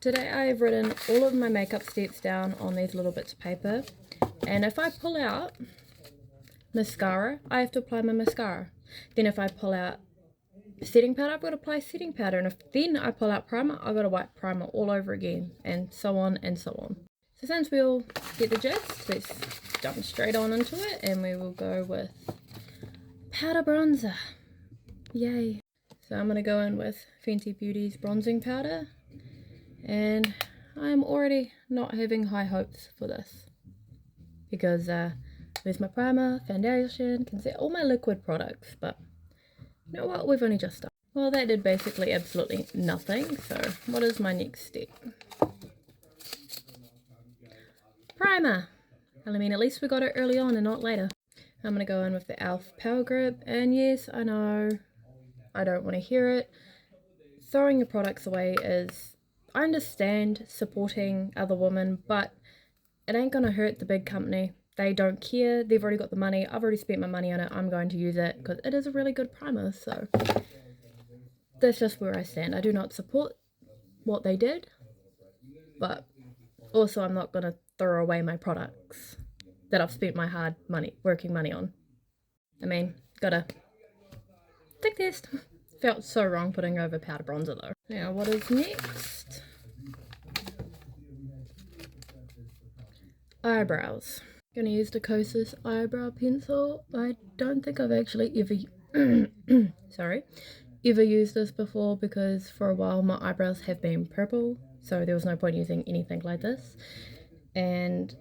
Today I've written all of my makeup steps down on these little bits of paper, and if I pull out mascara, I have to apply my mascara. Then if I pull out setting powder, I've got to apply setting powder, and if then I pull out primer, I've got to wipe primer all over again, and so on and so on. So since we all get the gist, let's jump straight on into it, and we will go with powder bronzer. Yay. So I'm going to go in with Fenty Beauty's bronzing powder, and I'm already not having high hopes for this because there's my primer, foundation, concealer, all my liquid products, but you know what, we've only just started. Well, that did basically absolutely nothing, so what is my next step? Primer! Well, I mean, at least we got it early on and not later. I'm going to go in with the e.l.f. Power Grip, and yes, I know, I don't want to hear it. Throwing your products away is, I understand supporting other women, but it ain't going to hurt the big company. They don't care. They've already got the money. I've already spent my money on it. I'm going to use it because it is a really good primer. So that's just where I stand. I do not support what they did, but also I'm not going to throw away my products that I've spent my hard money, working money on. I mean, gotta tick test. Felt so wrong putting over powder bronzer though. Now what is next? Eyebrows. Gonna use the Kosas eyebrow pencil. I don't think I've actually ever used this before because for a while my eyebrows have been purple, so there was no point using anything like this. And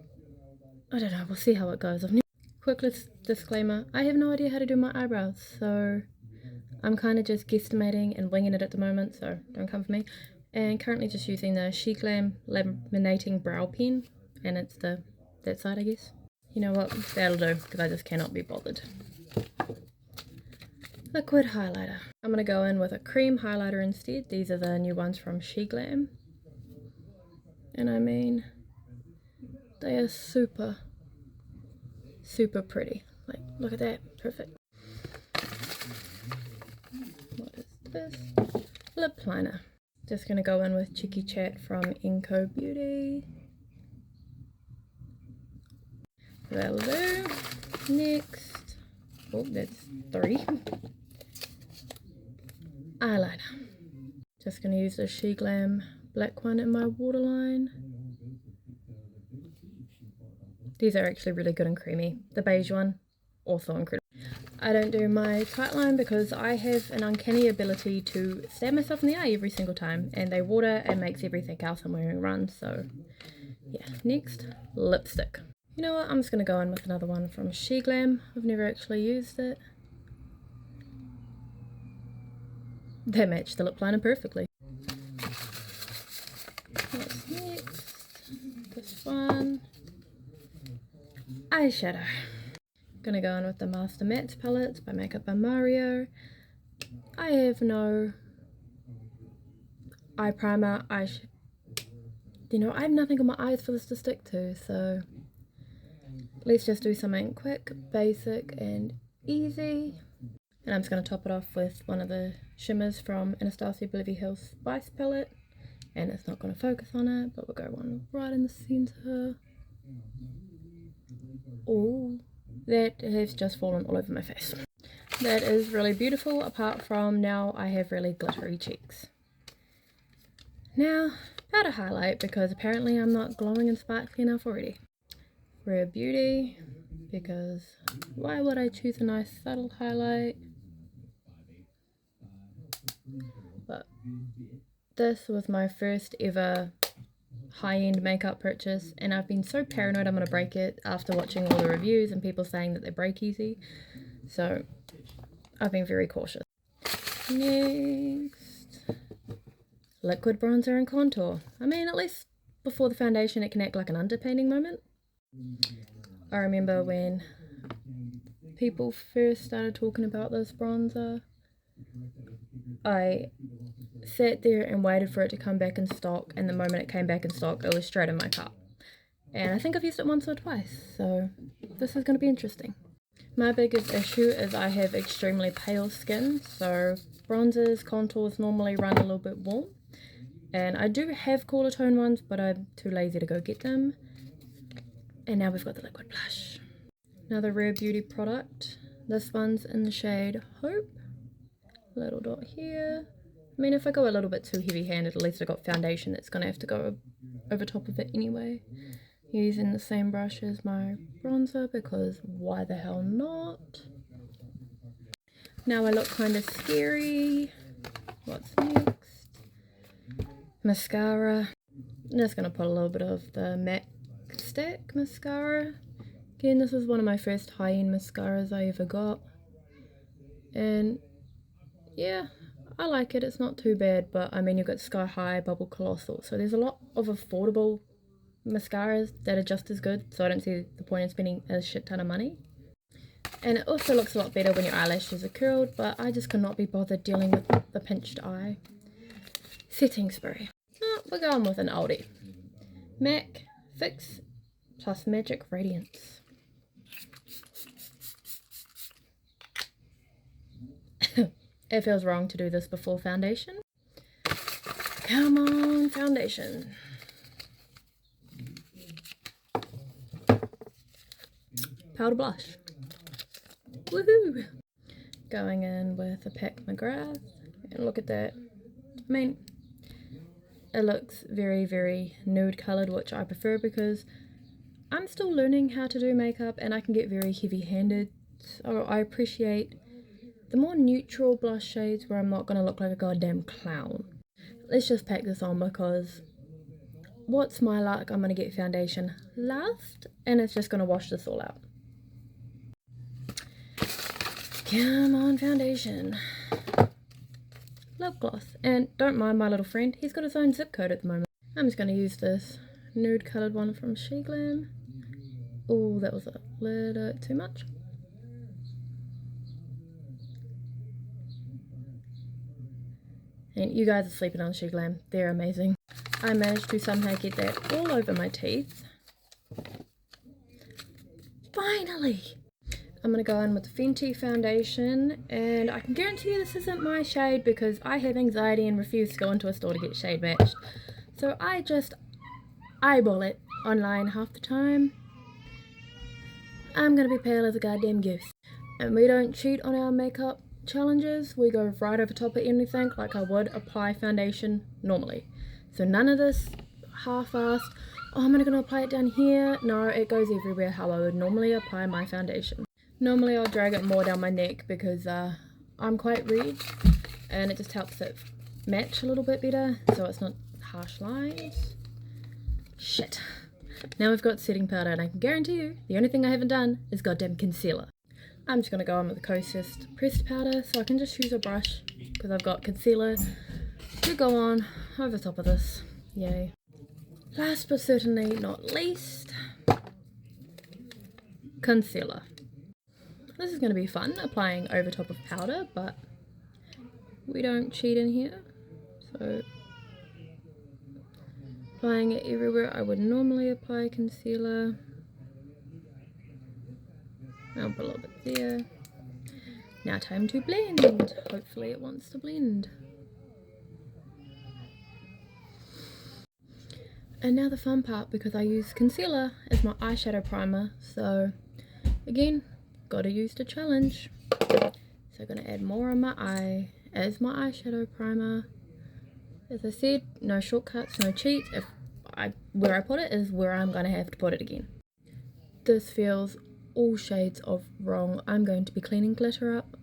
I don't know, we'll see how it goes. Quick disclaimer, I have no idea how to do my eyebrows, so I'm kind of just guesstimating and winging it at the moment, so don't come for me. And currently just using the SheGlam Laminating Brow Pen, and it's that side, I guess. You know what, that'll do, because I just cannot be bothered. Liquid highlighter. I'm going to go in with a cream highlighter instead. These are the new ones from SheGlam. And I mean, they are super, super pretty. Like, look at that, perfect. What is this? Lip liner. Just going to go in with Cheeky Chat from Enco Beauty. That'll do. Next, oh, that's 3. Eyeliner. Just going to use the SheGlam black one in my waterline. These are actually really good and creamy. The beige one, also incredible. I don't do my tight line because I have an uncanny ability to stab myself in the eye every single time, and they water and makes everything else I'm wearing run, so yeah. Next, lipstick. You know what, I'm just going to go in with another one from SheGlam. I've never actually used it. They match the lip liner perfectly. What's next? This one. Eyeshadow. Gonna go in with the Master Matte palette by Makeup by Mario. I have no eye primer. You know, I have nothing on my eyes for this to stick to, so let's just do something quick, basic, and easy. And I'm just going to top it off with one of the shimmers from Anastasia Beverly Hills Spice palette. And it's not going to focus on it, but we'll go one right in the center. Oh, that has just fallen all over my face. That is really beautiful, apart from now I have really glittery cheeks. Now, powder highlight, because apparently I'm not glowing and sparkly enough already. Rare Beauty, because why would I choose a nice subtle highlight? But this was my first ever high-end makeup purchase, and I've been so paranoid I'm going to break it after watching all the reviews and people saying that they break easy, so I've been very cautious. Next, liquid bronzer and contour. I mean, at least before the foundation it can act like an underpainting moment. I remember when people first started talking about this bronzer, I sat there and waited for it to come back in stock, and the moment it came back in stock it was straight in my cart. And I think I've used it once or twice, so this is going to be interesting. My biggest issue is I have extremely pale skin, so bronzers, contours normally run a little bit warm. And I do have cooler tone ones, but I'm too lazy to go get them. And now we've got the liquid blush. Another Rare Beauty product. This one's in the shade Hope. Little dot here. I mean, if I go a little bit too heavy-handed, at least I got foundation that's going to have to go over top of it anyway. Using the same brush as my bronzer, because why the hell not? Now I look kind of scary. What's next? Mascara. I'm just going to put a little bit of the MAC Stack mascara. Again, this is one of my first high-end mascaras I ever got. And yeah, I like it. It's not too bad, but I mean, you've got Sky High, Bubble Colossal. So there's a lot of affordable mascaras that are just as good. So I don't see the point in spending a shit ton of money. And it also looks a lot better when your eyelashes are curled, but I just cannot be bothered dealing with the pinched eye. Setting spray. Oh, we're going with an oldie. MAC Fix plus Magic Radiance. It feels wrong to do this before foundation. Come on, foundation. Powder blush. Woohoo! Going in with a Pat McGrath. And look at that. I mean, it looks very, very nude coloured, which I prefer because I'm still learning how to do makeup and I can get very heavy-handed. So I appreciate the more neutral blush shades where I'm not going to look like a goddamn clown. Let's just pack this on because what's my luck? I'm going to get foundation last and it's just going to wash this all out. Come on, foundation. Lip gloss. And don't mind my little friend, he's got his own zip code at the moment. I'm just going to use this nude coloured one from SheGlam. Oh, that was a little too much. And you guys are sleeping on SheGlam. They're amazing. I managed to somehow get that all over my teeth. Finally! I'm going to go in with the Fenty foundation. And I can guarantee you this isn't my shade because I have anxiety and refuse to go into a store to get shade matched. So I just eyeball it online half the time. I'm going to be pale as a goddamn goose. And we don't cheat on our makeup challenges. We go right over top of anything like I would apply foundation normally. So none of this half-assed, oh, I'm going to apply it down here. No, it goes everywhere how I would normally apply my foundation. Normally I'll drag it more down my neck because I'm quite red and it just helps it match a little bit better so it's not harsh lines. Shit. Now we've got setting powder and I can guarantee you the only thing I haven't done is goddamn concealer. I'm just going to go on with the Kosas pressed powder so I can just use a brush because I've got concealer to go on over top of this. Yay. Last but certainly not least, concealer. This is going to be fun applying over top of powder, but we don't cheat in here. So applying it everywhere I would normally apply concealer. I'll put a little bit there. Now time to blend. Hopefully it wants to blend. And now the fun part, because I use concealer as my eyeshadow primer. So again, gotta use the challenge. So I'm gonna add more on my eye as my eyeshadow primer. As I said, no shortcuts, no cheats. Where I put it is where I'm gonna have to put it again. This feels all shades of wrong. I'm going to be cleaning glitter up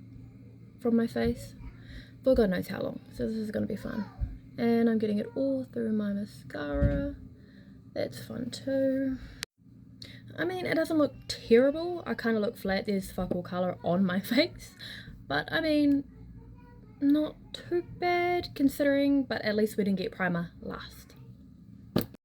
from my face for God knows how long. So this is gonna be fun. And I'm getting it all through my mascara. That's fun too. I mean, it doesn't look terrible. I kind of look flat. There's fuck all colour on my face. But, I mean, not too bad considering. But at least we didn't get primer last.